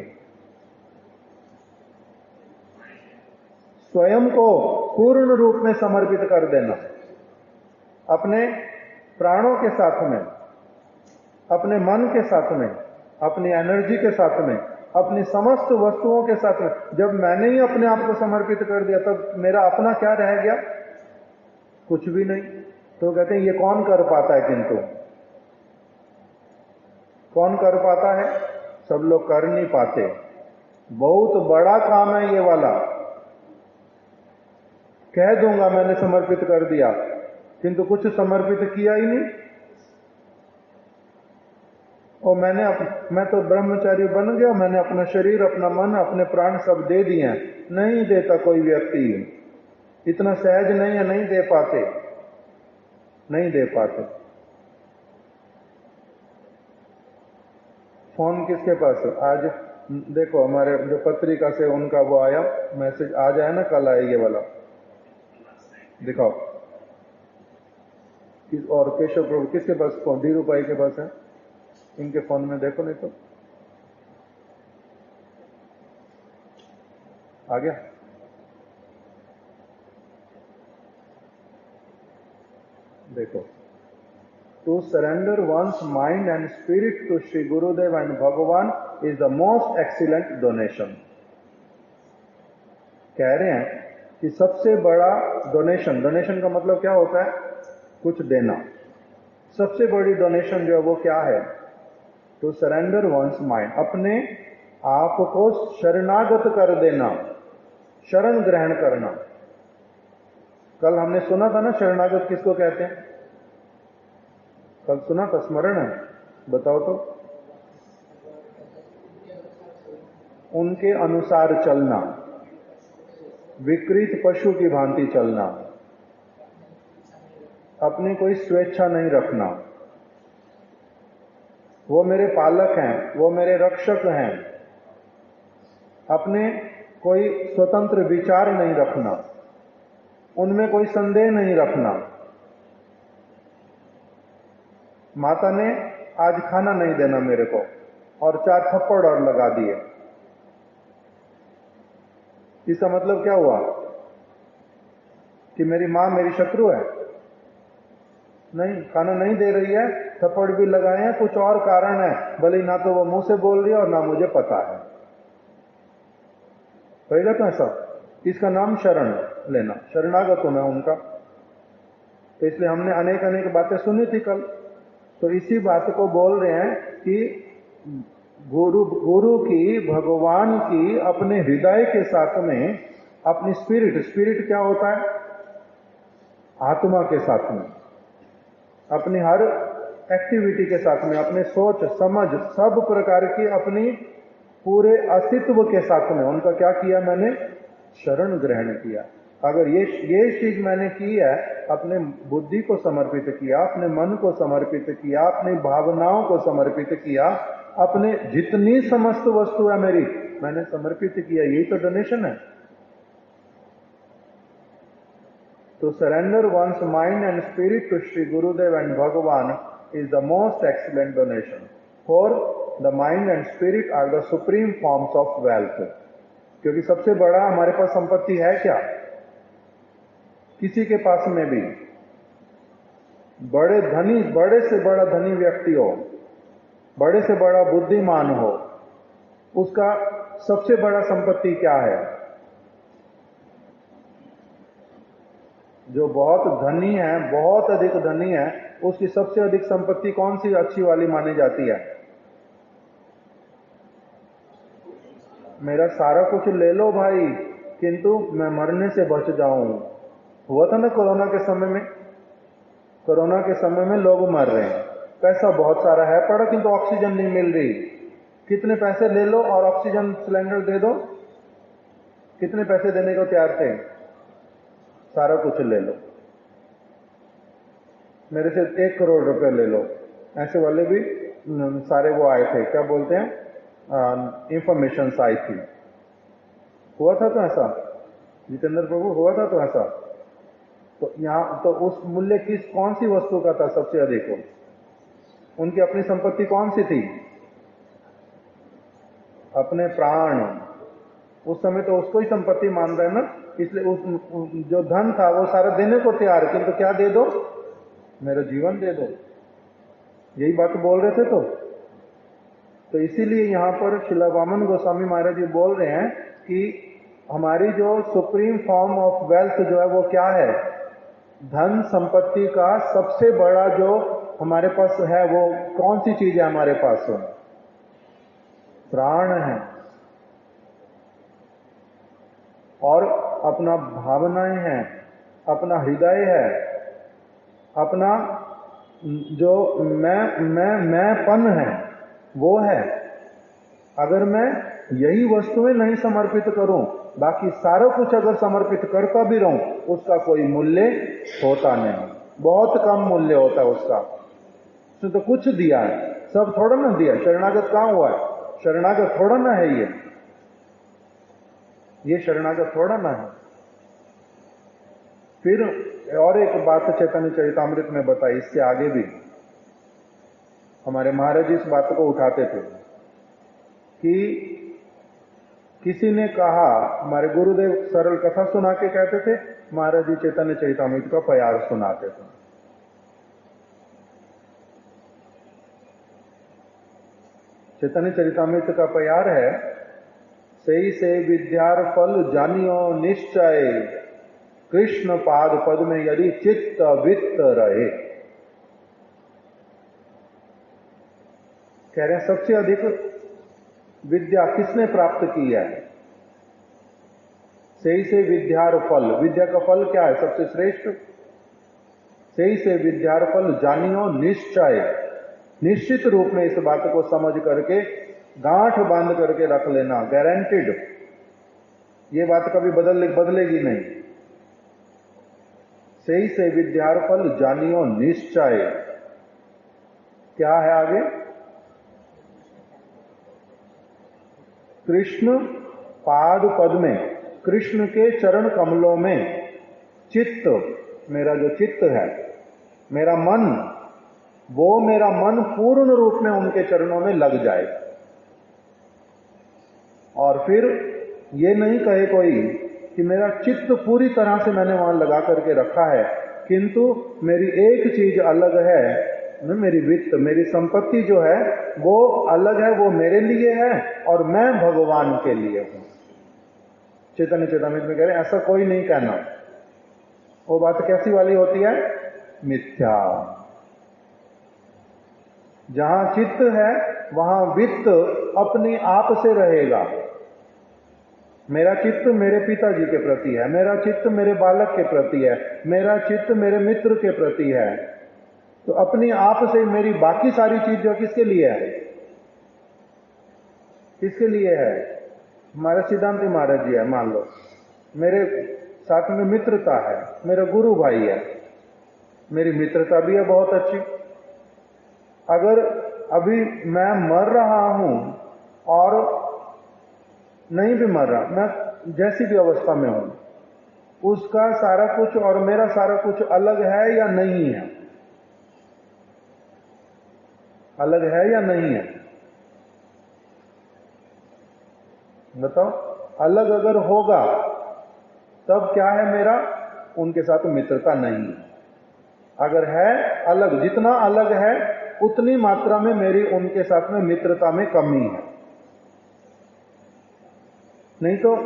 स्वयं को पूर्ण रूप में समर्पित कर देना, अपने प्राणों के साथ में, अपने मन के साथ में, अपनी एनर्जी के साथ में, अपनी समस्त वस्तुओं के साथ में। जब मैंने ही अपने आप को समर्पित कर दिया, तब मेरा अपना क्या रह गया? कुछ भी नहीं। तो कहते हैं ये कौन कर पाता है? किंतु कौन कर पाता है? सब लोग कर नहीं पाते। बहुत बड़ा काम है ये वाला। कह दूंगा मैंने समर्पित कर दिया, किंतु कुछ समर्पित किया ही नहीं। और मैं तो ब्रह्मचारी बन गया, मैंने अपना शरीर, अपना मन, अपने प्राण सब दे दिए। नहीं देता कोई व्यक्ति, इतना सहज नहीं है, नहीं दे पाते, नहीं दे पाते। फोन किसके पास है आज? देखो हमारे जो पत्रिका से उनका वो आया मैसेज, आ जाए ना, कल आए ये वाला, दिखाओ। और केशव प्रभु किसके पास फोन? धीरू भाई के पास है। इनके फोन में देखो, नहीं तो आ गया। देखो, to surrender one's mind and spirit to Sri Gurudev and Bhagavan is the most excellent donation. कह रहे हैं कि सबसे बड़ा डोनेशन, डोनेशन का मतलब क्या होता है? कुछ देना। सबसे बड़ी डोनेशन जो है वो क्या है? टू सरेंडर वंस माइंड, अपने आप को शरणागत कर देना, शरण ग्रहण करना। कल हमने सुना था ना, शरणागत किसको कहते हैं? कल सुना था, स्मरण है? बताओ तो। उनके अनुसार चलना, विकृत पशु की भांति चलना, अपनी कोई स्वेच्छा नहीं रखना। वो मेरे पालक हैं, वो मेरे रक्षक हैं। अपने कोई स्वतंत्र विचार नहीं रखना, उनमें कोई संदेह नहीं रखना। माता ने आज खाना नहीं देना मेरे को, और 4 थप्पड़ और लगा दिए। इसका मतलब क्या हुआ? कि मेरी मां मेरी शत्रु है? नहीं, खाना नहीं दे रही है, थप्पड़ भी लगाए हैं, कुछ और कारण है, भले ना तो वो मुंह से बोल रही है और ना मुझे पता है। होगा तो ऐसा। इसका नाम शरण लेना, शरणागत होना उनका। तो इसलिए हमने अनेक अनेक बातें सुनी थी कल। तो इसी बात को बोल रहे हैं कि गुरु की, भगवान की अपने हृदय के साथ में अपनी स्पिरिट, स्पिरिट क्या होता है? आत्मा के साथ में, अपनी हर एक्टिविटी के साथ में, अपने सोच समझ सब प्रकार की अपनी पूरे अस्तित्व के साथ में उनका क्या किया मैंने? शरण ग्रहण किया। अगर ये चीज मैंने की है, अपने बुद्धि को समर्पित किया, अपने मन को समर्पित किया, अपनी भावनाओं को समर्पित किया, अपने जितनी समस्त वस्तु है मेरी मैंने समर्पित किया, यही तो डोनेशन है। To surrender one's mind and spirit to Sri Gurudev and Bhagavan is the most excellent donation. For the mind and spirit are the supreme forms of wealth. क्योंकि सबसे बड़ा हमारे पास संपत्ति है क्या? किसी के पास में भी बड़े से बड़ा धनी व्यक्ति हो, बड़े से बड़ा बुद्धिमान हो, उसका सबसे बड़ा संपत्ति क्या है? जो बहुत धनी है, बहुत अधिक धनी है, उसकी सबसे अधिक संपत्ति कौन सी अच्छी वाली मानी जाती है? मेरा सारा कुछ ले लो भाई, किंतु मैं मरने से बच जाऊं। हुआ था ना कोरोना के समय में? कोरोना के समय में लोग मर रहे हैं, पैसा बहुत सारा है पड़ा किंतु ऑक्सीजन नहीं मिल रही। कितने पैसे ले लो और ऑक्सीजन सिलेंडर दे दो? कितने पैसे देने को तैयार थे? सारा कुछ ले लो, मेरे से 1 करोड़ रुपए ले लो। ऐसे वाले भी सारे वो आए थे, क्या बोलते हैं, इंफॉर्मेशन आई थी। हुआ था तो ऐसा, जितेंद्र प्रभु, हुआ था तो ऐसा। तो यहाँ तो उस मूल्य कौन सी वस्तु का था सबसे अधिक? उनकी अपनी संपत्ति कौन सी थी? अपने प्राण। उस समय तो उसको ही संपत्ति मान रहे हैं ना, इसलिए जो धन था वो सारा देने को तैयार, किंतु क्या दे दो? मेरा जीवन दे दो, यही बात बोल रहे थे। तो इसीलिए यहाँ पर श्रील वामन गोस्वामी महाराज जी बोल रहे हैं कि हमारी जो सुप्रीम फॉर्म ऑफ वेल्थ जो है वो क्या है? धन संपत्ति का सबसे बड़ा जो हमारे पास है वो कौन सी चीज है हमारे पास? प्राण है, और अपना भावनाएं हैं, अपना हृदय है, अपना जो मैंपन है वो है। अगर मैं यही वस्तुएं नहीं समर्पित करूं, बाकी सारा कुछ अगर समर्पित करता भी रहूं, उसका कोई मूल्य होता नहीं, बहुत कम मूल्य होता है उसका। उसने तो कुछ दिया है, सब थोड़ा ना दिया। शरणागत कहां हुआ है? शरणागत थोड़ा ना है ये शरणागत थोड़ा ना है। फिर और एक बात चैतन्य चरितामृत में बताई, इसके आगे भी हमारे महाराज जी इस बात को उठाते थे कि किसी ने कहा, हमारे गुरुदेव सरल कथा सुना के कहते थे, महाराज जी चैतन्य चरितामृत का प्यार सुनाते थे। चैतन्य चरितामृत का प्यार है, सही से विद्यार फल जानियो निश्चय, कृष्ण पाद पद में यदि चित्त वित्त रहे। कह रहे हैं सबसे अधिक विद्या किसने प्राप्त की है? सही से विद्यार फल, विद्या का फल क्या है सबसे श्रेष्ठ? सही से विद्यार फल जानियो निश्चय, निश्चित रूप में इस बात को समझ करके गांठ बांध करके रख लेना, गारंटीड। ये बात कभी बदलेगी नहीं। सही से विद्यार फल जानियो निश्चय, क्या है आगे? कृष्ण पाद पद में, कृष्ण के चरण कमलों में चित्त, मेरा जो चित्त है, मेरा मन, वो मेरा मन पूर्ण रूप में उनके चरणों में लग जाए। और फिर ये नहीं कहे कोई कि मेरा चित्त पूरी तरह से मैंने वहां लगा करके रखा है, किंतु मेरी एक चीज अलग है, मेरी वित्त, मेरी संपत्ति जो है वो अलग है, वो मेरे लिए है और मैं भगवान के लिए हूं। चैतन्य चरितामृत में कह रहे हैं ऐसा कोई नहीं कहना। वो बात कैसी वाली होती है? मिथ्या। जहां चित्त है वहां वित्त अपने आप से रहेगा। मेरा चित्त मेरे पिताजी के प्रति है, मेरा चित्त मेरे बालक के प्रति है, मेरा चित्त मेरे मित्र के प्रति है। तो अपनी आप से मेरी बाकी सारी चीजें किसके लिए है? किसके लिए है? हमारे सिद्धांति महाराज जी है, मान लो मेरे साथ में मित्रता है, मेरा गुरु भाई है, मेरी मित्रता भी है बहुत अच्छी। अगर अभी मैं मर रहा हूं और नहीं भी मर रहा, मैं जैसी भी अवस्था में हूं, उसका सारा कुछ और मेरा सारा कुछ अलग है या नहीं है? अलग है या नहीं है? बताओ। अलग अगर होगा तब क्या है मेरा? उनके साथ मित्रता नहीं है। अगर है अलग, जितना अलग है उतनी मात्रा में मेरी उनके साथ में मित्रता में कमी है। नहीं तो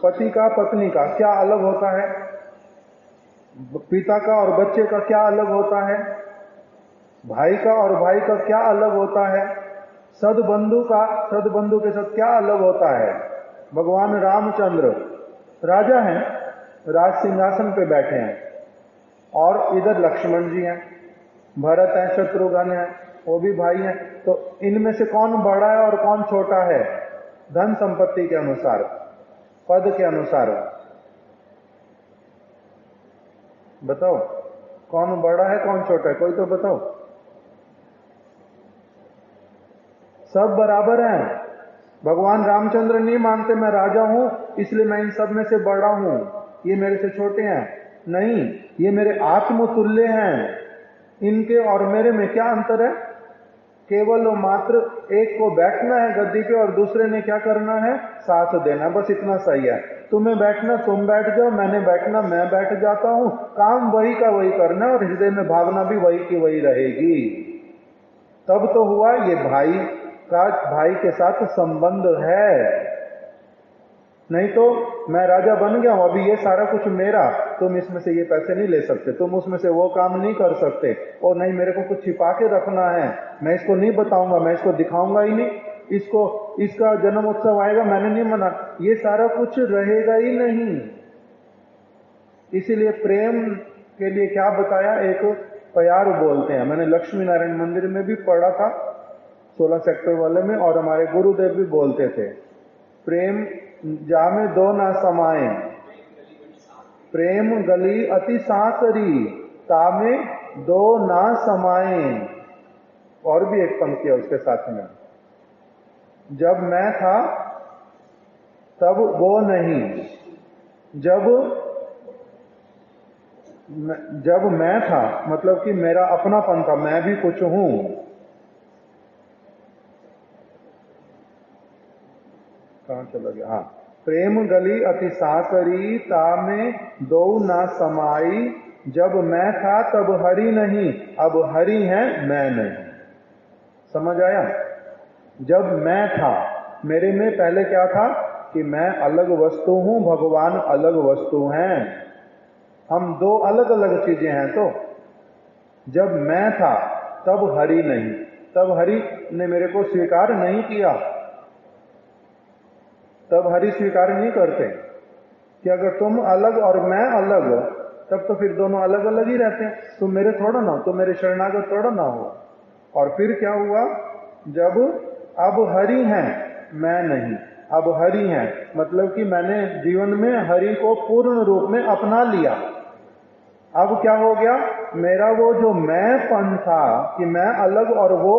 पति का पत्नी का क्या अलग होता है? पिता का और बच्चे का क्या अलग होता है? भाई का और भाई का क्या अलग होता है? सदबंधु का सदबंधु के साथ क्या अलग होता है? भगवान रामचंद्र राजा हैं, राज सिंहासन पे बैठे हैं, और इधर लक्ष्मण जी हैं, भरत हैं, शत्रुघ्न हैं, वो भी भाई हैं। तो इनमें से कौन बड़ा है और कौन छोटा है? धन संपत्ति के अनुसार, पद के अनुसार बताओ, कौन बड़ा है कौन छोटा है? कोई तो बताओ। सब बराबर हैं। भगवान रामचंद्र नहीं मानते मैं राजा हूं इसलिए मैं इन सब में से बड़ा हूं, ये मेरे से छोटे हैं। नहीं, ये मेरे आत्मतुल्य हैं। इनके और मेरे में क्या अंतर है? केवल और मात्र एक को बैठना है गद्दी पे और दूसरे ने क्या करना है? साथ देना, बस इतना सही है। तुम्हें बैठना तुम बैठ जाओ, मैंने बैठना मैं बैठ जाता हूं। काम वही का वही करना और हृदय में भावना भी वही की वही रहेगी। तब तो हुआ ये भाई का भाई के साथ संबंध है। नहीं तो मैं राजा बन गया हूं, अभी ये सारा कुछ मेरा, तुम इसमें से ये पैसे नहीं ले सकते, तुम उसमें से वो काम नहीं कर सकते, और नहीं मेरे को कुछ छिपा के रखना है, मैं इसको नहीं बताऊंगा, मैं इसको दिखाऊंगा ही नहीं, इसको इसका जन्म उत्सव आएगा मैंने नहीं मना, ये सारा कुछ रहेगा ही नहीं। इसीलिए प्रेम के लिए क्या बताया? एक प्यार बोलते हैं, मैंने लक्ष्मी नारायण मंदिर में भी पढ़ा था 16 सेक्टर वाले में, और हमारे गुरुदेव भी बोलते थे, प्रेम जामे दो ना समाए, प्रेम गली अति साकरी, तामे दो ना समाए। और भी एक पंक्ति है उसके साथ में, जब मैं था तब वो नहीं, जब मैं था मतलब कि मेरा अपनापन था, मैं भी कुछ हूं। कहां चला गया? हाँ, प्रेम गली अति साकरी, तामे दो ना समाई, जब मैं था तब हरि नहीं, अब हरि है मैं नहीं। समझ आया? जब मैं था, मेरे में पहले क्या था कि मैं अलग वस्तु हूं, भगवान अलग वस्तु हैं, हम दो अलग अलग चीजें हैं। तो जब मैं था तब हरि नहीं, तब हरि ने मेरे को स्वीकार नहीं किया, तब हरि स्वीकार नहीं करते कि अगर तुम अलग और मैं अलग, तब तो फिर दोनों अलग अलग ही रहते हैं, तुम मेरे थोड़ा ना हो, तुम मेरे शरणागत थोड़ा ना हो। और फिर क्या हुआ? जब अब हरि हैं मैं नहीं, अब हरि हैं मतलब कि मैंने जीवन में हरि को पूर्ण रूप में अपना लिया। अब क्या हो गया? मेरा वो जो मैंपन था कि मैं अलग और वो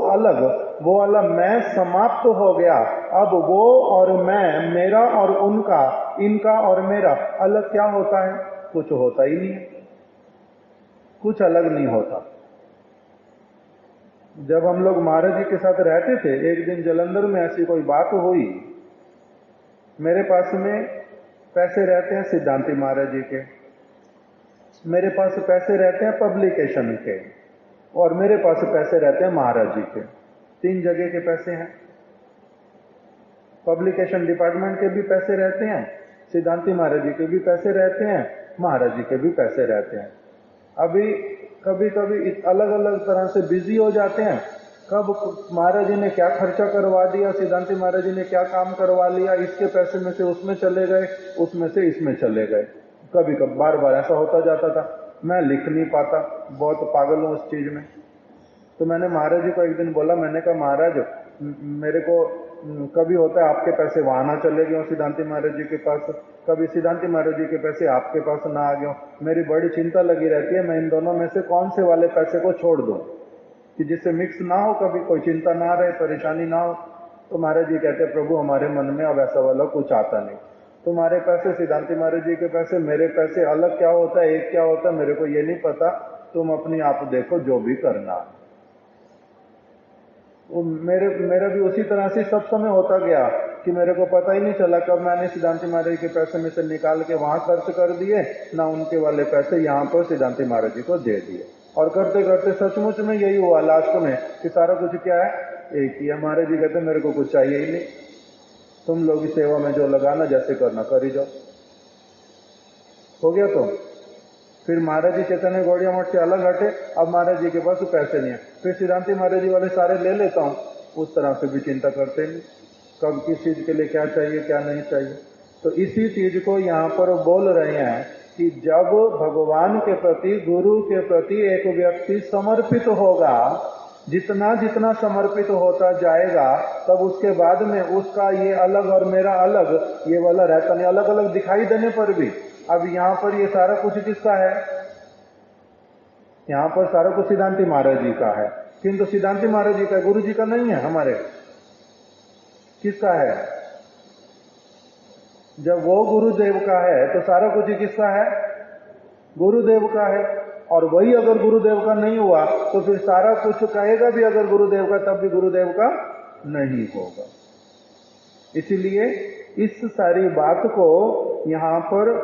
अलग मैं समाप्त हो गया। अब वो और मैं, मेरा और उनका, इनका और मेरा अलग क्या होता है? कुछ होता ही नहीं है, कुछ अलग नहीं होता। जब हम लोग महाराज जी के साथ रहते थे, एक दिन जालंधर में ऐसी कोई बात हुई, मेरे पास में पैसे रहते हैं सिद्धांति महाराज जी के, मेरे पास पैसे रहते हैं पब्लिकेशन के, और मेरे पास पैसे रहते हैं महाराज जी के। 3 जगह के पैसे हैं। पब्लिकेशन डिपार्टमेंट के भी पैसे रहते हैं, सिद्धांति महाराज जी के भी पैसे रहते हैं, महाराज जी के भी पैसे रहते हैं। अभी कभी कभी अलग अलग तरह से बिजी हो जाते हैं, कब महाराज जी ने क्या खर्चा करवा दिया, सिद्धांति महाराज जी ने क्या काम करवा लिया, इसके पैसे में से उसमें चले गए, उसमें से इसमें चले गए। कभी कभी बार बार ऐसा होता जाता था। मैं लिख नहीं पाता, बहुत पागल हूँ उस चीज में। तो मैंने महाराज जी को एक दिन बोला, मैंने कहा महाराज मेरे को कभी होता है आपके पैसे वहां ना चले गए सिद्धांति महाराज जी के पास, कभी सिद्धांति महाराज जी के पैसे आपके पास ना आ गए। मेरी बड़ी चिंता लगी रहती है, मैं इन दोनों में से कौन से वाले पैसे को छोड़ दूं कि जिससे मिक्स ना हो, कभी कोई चिंता ना रहे, परेशानी ना हो। तो महाराज जी कहते प्रभु हमारे मन में अब ऐसा वाला कुछ आता नहीं। तुम्हारे पैसे सिद्धांति महाराज जी के पैसे, मेरे पैसे अलग क्या होता है, एक क्या होता है, मेरे को ये नहीं पता, तुम अपनी आप देखो जो भी करना। वो मेरा भी उसी तरह से सब समय होता गया कि मेरे को पता ही नहीं चला कब मैंने सिद्धांति महाराज के पैसे में से निकाल के वहां खर्च कर दिए, ना उनके वाले पैसे यहाँ पर सिद्धांति महाराज जी को दे दिए। और करते करते सचमुच में यही हुआ लास्ट में कि सारा कुछ क्या है, एक ही। महाराज जी कहते मेरे को कुछ चाहिए ही नहीं, तुम लोग इस सेवा में जो लगाना जैसे करना कर ही जाओ। हो गया। तो फिर महाराज जी चैतन्य गौड़िया मठ से अलग हटे, अब महाराज जी के पास पैसे नहीं है, फिर सिद्धांति महाराज जी वाले सारे ले लेता हूँ, उस तरह से भी चिंता करते नहीं कब किस चीज के लिए क्या चाहिए क्या नहीं चाहिए। तो इसी चीज को यहाँ पर बोल रहे हैं कि जब भगवान के प्रति, गुरु के प्रति एक व्यक्ति समर्पित होगा, जितना जितना समर्पित होता जाएगा, तब उसके बाद में उसका ये अलग और मेरा अलग ये वाला रहता नहीं, अलग अलग दिखाई देने पर भी। अब यहाँ पर ये सारा कुछ किसका है, यहाँ पर सारा कुछ सिद्धांति महाराज जी का है, किंतु सिद्धांति महाराज जी का, गुरु जी का नहीं है, हमारे किसका है। जब वो गुरुदेव का है तो सारा कुछ किसका है, गुरुदेव का है। और वही अगर गुरुदेव का नहीं हुआ तो फिर सारा कुछ कहेगा भी अगर गुरुदेव का, तब भी गुरुदेव का नहीं होगा। इसीलिए इस सारी बात को यहाँ पर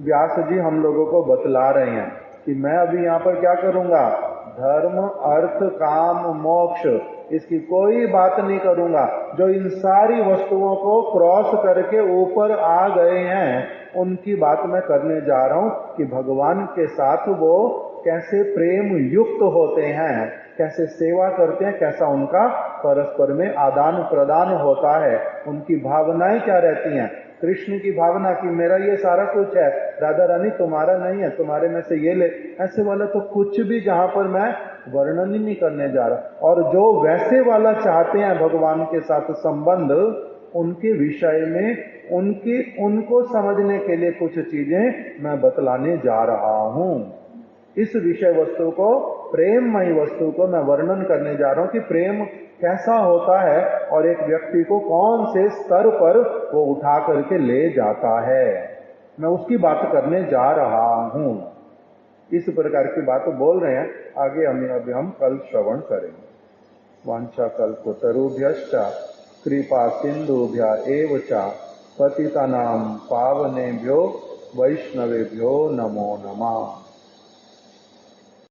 व्यास जी हम लोगों को बतला रहे हैं कि मैं अभी यहाँ पर क्या करूंगा, धर्म अर्थ काम मोक्ष, इसकी कोई बात नहीं करूंगा। जो इन सारी वस्तुओं को क्रॉस करके ऊपर आ गए हैं, उनकी बात मैं करने जा रहा हूं कि भगवान के साथ वो कैसे प्रेम युक्त होते हैं, कैसे सेवा करते हैं, कैसा उनका परस्पर में आदान प्रदान होता है, उनकी भावनाएं क्या रहती हैं। कृष्ण की भावना कि मेरा ये सारा कुछ है, राधा रानी तुम्हारा नहीं है, तुम्हारे में से ये ले, ऐसे वाला तो कुछ भी जहां पर मैं वर्णन ही नहीं करने जा रहा। और जो वैसे वाला चाहते हैं भगवान के साथ संबंध, उनके विषय में उनको समझने के लिए कुछ चीजें मैं बतलाने जा रहा हूं। इस विषय वस्तु को, प्रेममयी वस्तु को मैं वर्णन करने जा रहा हूं कि प्रेम कैसा होता है और एक व्यक्ति को कौन से स्तर पर वो उठा करके ले जाता है, मैं उसकी बात करने जा रहा हूं। इस प्रकार की बात बोल रहे हैं। आगे अभी हम कल श्रवण करेंगे। वांछा कल्पतरुभ्यश्च कृपा सिंधुभ्य एव च पतितानां पावनेभ्यो वैष्णवेभ्यो नमो नमः।